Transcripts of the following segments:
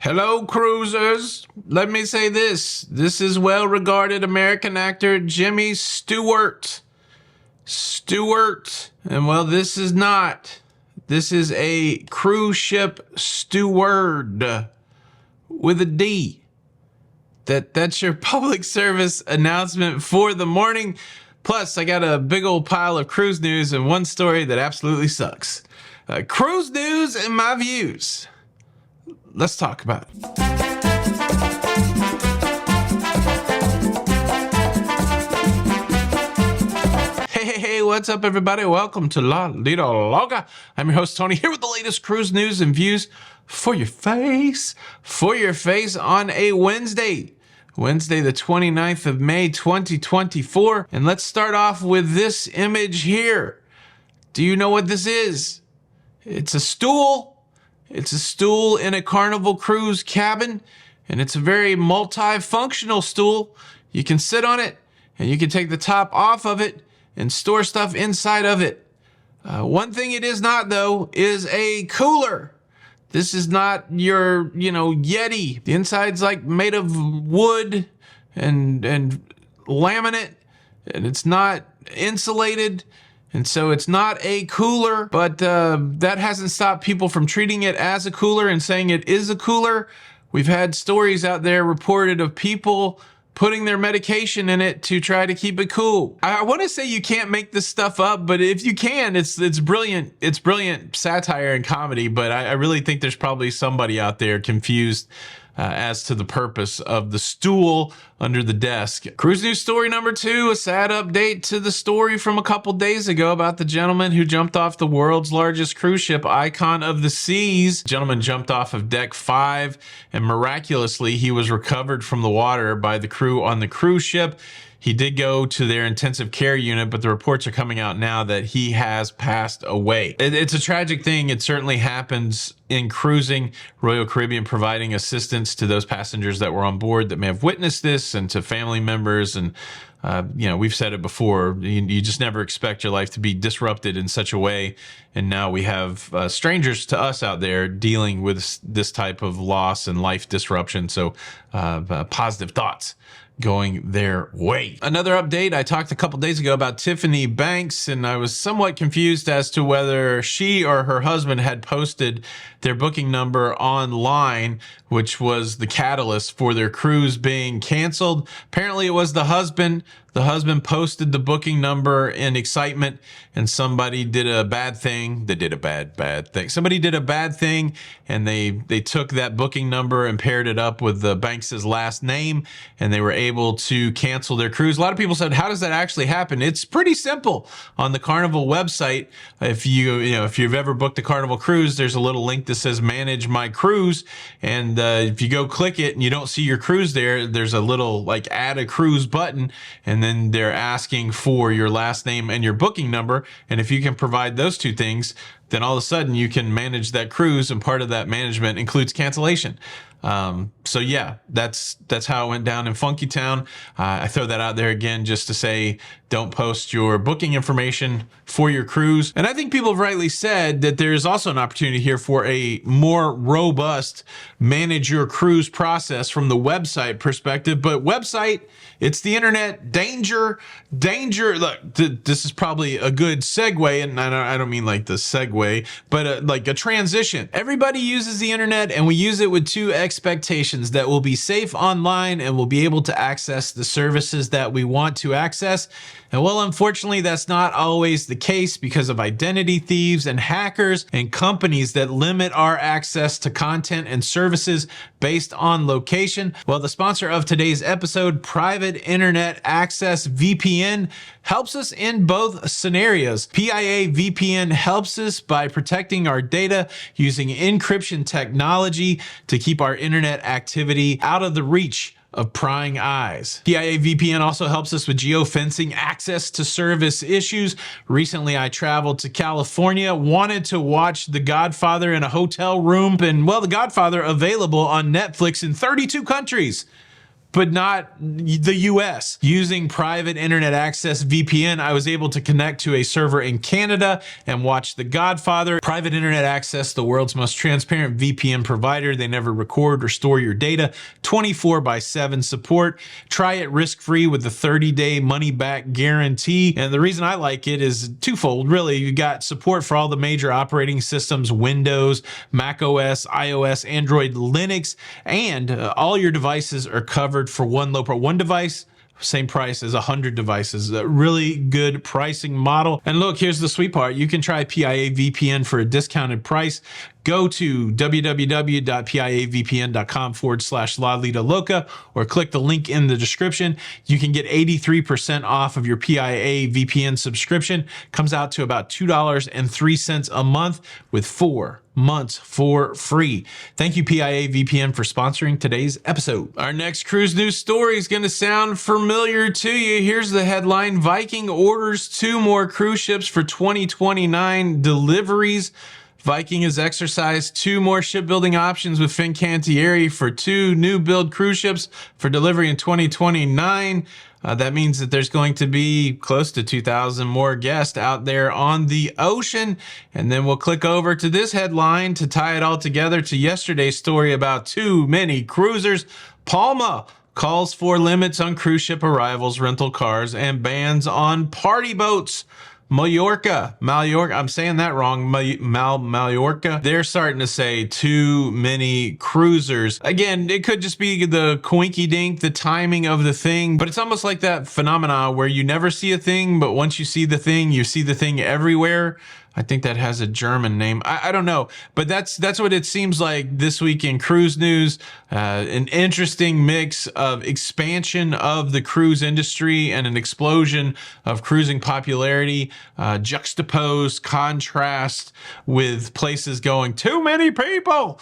Hello, cruisers. Let me say this. This is well-regarded American actor Jimmy Stewart. And well, this is not. This is a cruise ship steward with a D. That's your public service announcement for the morning. Plus, I got a big old pile of cruise news and one story that absolutely sucks. Cruise news and my views. Let's talk about it. Hey, what's up, everybody? Welcome to La Lida Loga. I'm your host, Tony, here with the latest cruise news and views for your face. On a Wednesday the 29th of May, 2024. And let's start off with this image here. Do you know what this is? It's a stool. It's a stool in a Carnival cruise cabin, and it's a very multifunctional stool. You can sit on it, and you can take the top off of it and store stuff inside of it. One thing it is not, though, is a cooler. This is not your, Yeti. The inside's like made of wood and laminate, and it's not insulated. And so it's not a cooler, but that hasn't stopped people from treating it as a cooler and saying it is a cooler. We've had stories out there reported of people putting their medication in it to try to keep it cool. I want to say you can't make this stuff up, but if you can, it's brilliant. It's brilliant satire and comedy, but I really think there's probably somebody out there confused as to the purpose of the stool under the desk. Cruise news story number 2, a sad update to the story from a couple days ago about the gentleman who jumped off the world's largest cruise ship, Icon of the Seas. The gentleman jumped off of deck 5 and miraculously he was recovered from the water by the crew on the cruise ship. He did go to their intensive care unit, but the reports are coming out now that he has passed away. It's a tragic thing. It certainly happens in cruising. Royal Caribbean providing assistance to those passengers that were on board that may have witnessed this, and to family members. And, we've said it before, you just never expect your life to be disrupted in such a way. And now we have strangers to us out there dealing with this type of loss and life disruption. So positive thoughts going their way. Another update, I talked a couple days ago about Tiffany Banks, and I was somewhat confused as to whether she or her husband had posted their booking number online, which was the catalyst for their cruise being canceled. Apparently it was the husband. The husband posted the booking number in excitement, and somebody did a bad thing. They did a bad thing. Somebody did a bad thing, and they took that booking number and paired it up with the Banks's last name, and they were able to cancel their cruise. A lot of people said, how does that actually happen? It's pretty simple. On the Carnival website, if you've ever booked a Carnival cruise, there's a little link that says manage my cruise, and if you go click it and you don't see your cruise there's a little like add a cruise button, and then they're asking for your last name and your booking number. And if you can provide those two things, then all of a sudden you can manage that cruise, and part of that management includes cancellation. So yeah, that's how it went down in Funky Town. I throw that out there again just to say, don't post your booking information for your cruise. And I think people have rightly said that there's also an opportunity here for a more robust manage your cruise process from the website perspective. But website, it's the internet, danger. Look, this is probably a good segue, and I don't mean like the segue, but like a transition. Everybody uses the internet, and we use it with two expectations: that we'll be safe online and we'll be able to access the services that we want to access. And well, unfortunately, that's not always the case because of identity thieves and hackers and companies that limit our access to content and services based on location. Well, the sponsor of today's episode, Private Internet Access VPN, helps us in both scenarios. PIA VPN helps us by protecting our data using encryption technology to keep our internet activity out of the reach of prying eyes. PIA VPN also helps us with geofencing access to service issues. Recently, I traveled to California, wanted to watch The Godfather in a hotel room, and well, The Godfather available on Netflix in 32 countries. but not the US. Using private internet access VPN, I was able to connect to a server in Canada and watch The Godfather. Private internet access, the world's most transparent VPN provider. They never record or store your data. 24/7 support. Try it risk-free with the 30-day money-back guarantee. And the reason I like it is twofold, really. You got support for all the major operating systems, Windows, Mac OS, iOS, Android, Linux, and all your devices are covered for one low price. One device, same price as 100 devices. A really good pricing model. And look, here's the sweet part. You can try PIA VPN for a discounted price. Go to www.piavpn.com/LaLitaLoca or click the link in the description. You can get 83% off of your PIA VPN subscription. Comes out to about $2.03 a month with 4 months for free. Thank you, PIA VPN, for sponsoring today's episode. Our next cruise news story is going to sound familiar to you. Here's the headline. Viking orders 2 more cruise ships for 2029 deliveries. Viking has exercised 2 more shipbuilding options with Fincantieri for 2 new build cruise ships for delivery in 2029. That means that there's going to be close to 2,000 more guests out there on the ocean. And then we'll click over to this headline to tie it all together to yesterday's story about too many cruisers. Palma calls for limits on cruise ship arrivals, rental cars, and bans on party boats. Mallorca, I'm saying that wrong, Mallorca. They're starting to say too many cruisers. Again, it could just be the coinky-dink, the timing of the thing, but it's almost like that phenomena where you never see a thing, but once you see the thing, you see the thing everywhere. I think that has a German name. I don't know, but that's what it seems like this week in cruise news. An interesting mix of expansion of the cruise industry and an explosion of cruising popularity, juxtaposed contrast with places going too many people.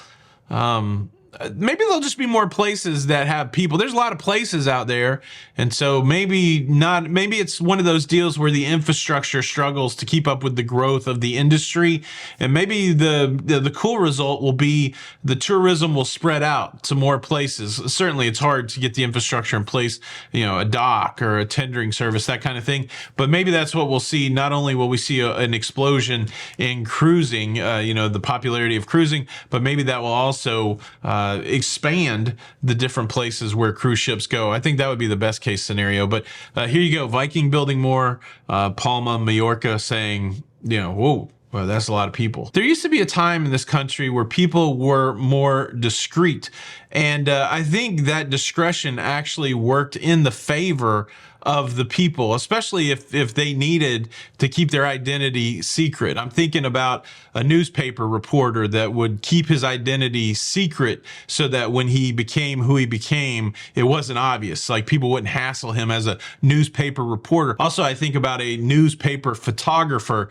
Maybe there'll just be more places that have people. There's a lot of places out there. And so maybe it's one of those deals where the infrastructure struggles to keep up with the growth of the industry. And maybe the cool result will be the tourism will spread out to more places. Certainly it's hard to get the infrastructure in place, a dock or a tendering service, that kind of thing. But maybe that's what we'll see. Not only will we see an explosion in cruising, the popularity of cruising, but maybe that will also expand the different places where cruise ships go. I think that would be the best case scenario. But here you go. Viking building more. Palma, Mallorca saying, whoa. Well, that's a lot of people. There used to be a time in this country where people were more discreet. And I think that discretion actually worked in the favor of the people, especially if they needed to keep their identity secret. I'm thinking about a newspaper reporter that would keep his identity secret so that when he became who he became, it wasn't obvious. Like people wouldn't hassle him as a newspaper reporter. Also, I think about a newspaper photographer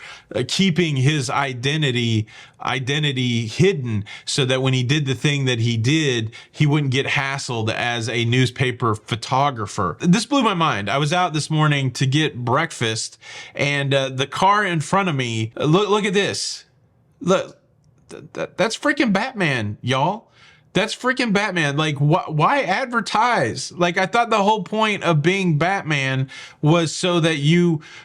keeping his identity hidden so that when he did the thing that he did, he wouldn't get hassled as a newspaper photographer. This blew my mind. I was out this morning to get breakfast and the car in front of me, look at this. Look, that's freaking Batman, y'all. That's freaking Batman. Like, why advertise? Like, I thought the whole point of being Batman was so that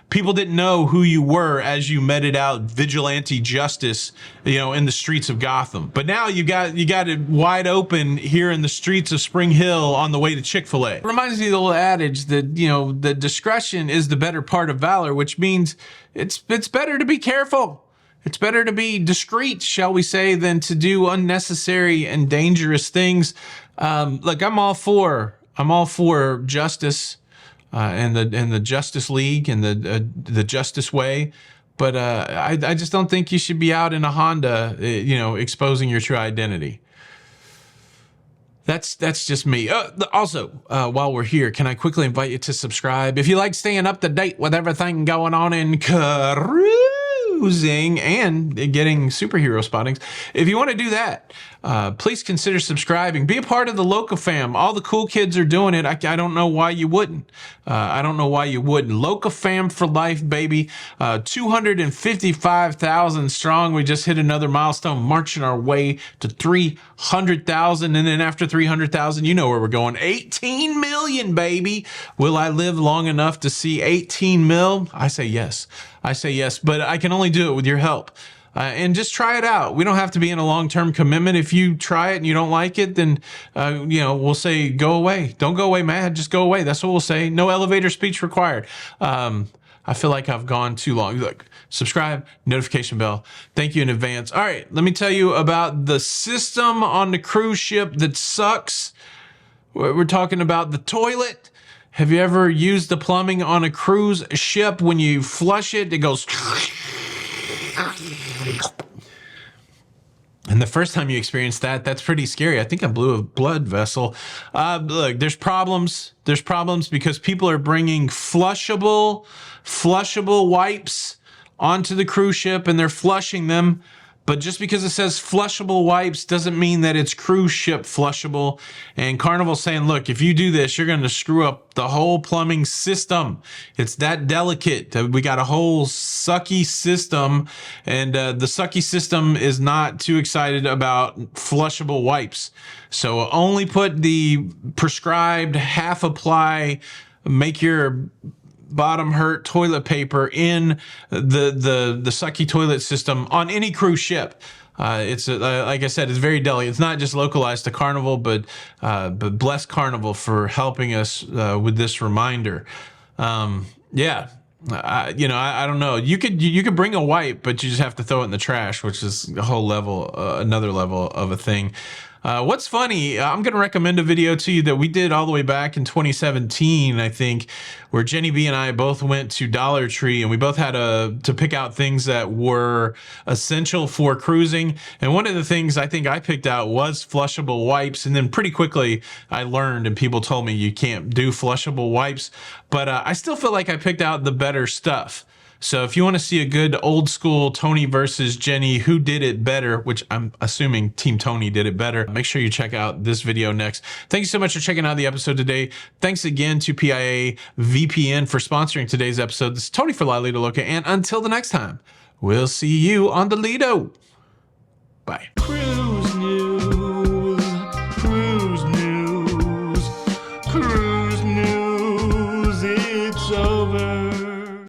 people didn't know who you were as you meted out vigilante justice, in the streets of Gotham. But now you got it wide open here in the streets of Spring Hill on the way to Chick-fil-A. It reminds me of the old adage that, the discretion is the better part of valor, which means it's better to be careful. It's better to be discreet, shall we say, than to do unnecessary and dangerous things. Look, I'm all for justice and the Justice League and the Justice Way, but I just don't think you should be out in a Honda, exposing your true identity. That's just me. Also, while we're here, can I quickly invite you to subscribe if you like staying up to date with everything going on in cruise cruising and getting superhero spottings. If you want to do that, please consider subscribing. Be a part of the Loca fam. All the cool kids are doing it. I don't know why you wouldn't. I don't know why you wouldn't. Loca fam for life, baby. 255,000 strong. We just hit another milestone, marching our way to 300,000. And then after 300,000, you know where we're going. 18 million, baby. Will I live long enough to see 18 mil? I say yes. I say yes, but I can only do it with your help. And just try it out. We don't have to be in a long-term commitment. If you try it and you don't like it, then, we'll say, go away. Don't go away mad, just go away. That's what we'll say. No elevator speech required. I feel like I've gone too long. Look, subscribe, notification bell. Thank you in advance. All right, let me tell you about the system on the cruise ship that sucks. We're talking about the toilet. Have you ever used the plumbing on a cruise ship? When you flush it, it goes... And the first time you experience that, that's pretty scary. I think I blew a blood vessel. Look, there's problems. There's problems because people are bringing flushable wipes onto the cruise ship and they're flushing them. But just because it says flushable wipes doesn't mean that it's cruise ship flushable. And Carnival's saying, look, if you do this, you're going to screw up the whole plumbing system. It's that delicate. We got a whole sucky system, and the sucky system is not too excited about flushable wipes. So only put the prescribed half apply, make your bottom hurt toilet paper in the sucky toilet system on any cruise ship. It's like I said, it's very delicate. It's not just localized to Carnival, but bless Carnival for helping us with this reminder. Yeah. I don't know. You could bring a wipe, but you just have to throw it in the trash, which is a whole level, another level of a thing. What's funny, I'm going to recommend a video to you that we did all the way back in 2017, I think, where Jenny B and I both went to Dollar Tree and we both had to pick out things that were essential for cruising. And one of the things I think I picked out was flushable wipes. And then pretty quickly I learned and people told me you can't do flushable wipes, but I still feel like I picked out the better stuff. So if you want to see a good old school Tony versus Jenny, who did it better, which I'm assuming Team Tony did it better, make sure you check out this video next. Thank you so much for checking out the episode today. Thanks again to Pia VPN for sponsoring today's episode. This is Tony for La Lido Loca, and until the next time, we'll see you on the Lido. Bye. Cruise news, cruise news, cruise.